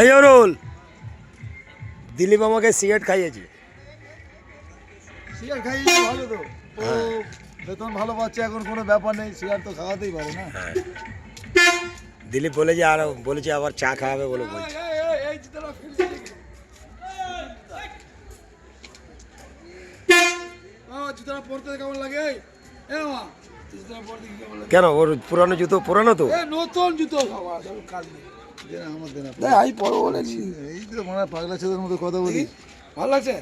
এই অরুল, দিলীপ আমাকে সিগারেট খাইয়েছে। সিগারেট খাইয়েছে ভালো তো, ও বেতন ভালো পাচ্ছে, এখন কোনো ব্যাপার নেই, সিগারেট তো খাওয়াতেই পারে না। দিলীপ বলেছে, আর বলেছে আবার চা খাওয়াবে বলে বলছে। জুতোটা পরতে কেমন লাগে? কেন, ওর পুরানো জুতো পুরানো তো? নতুন জুতো আমি পরো বলেছি। এই তো মনে হয় পাগলা ছেলের মতো কথা বলি। ভালো লাগছে?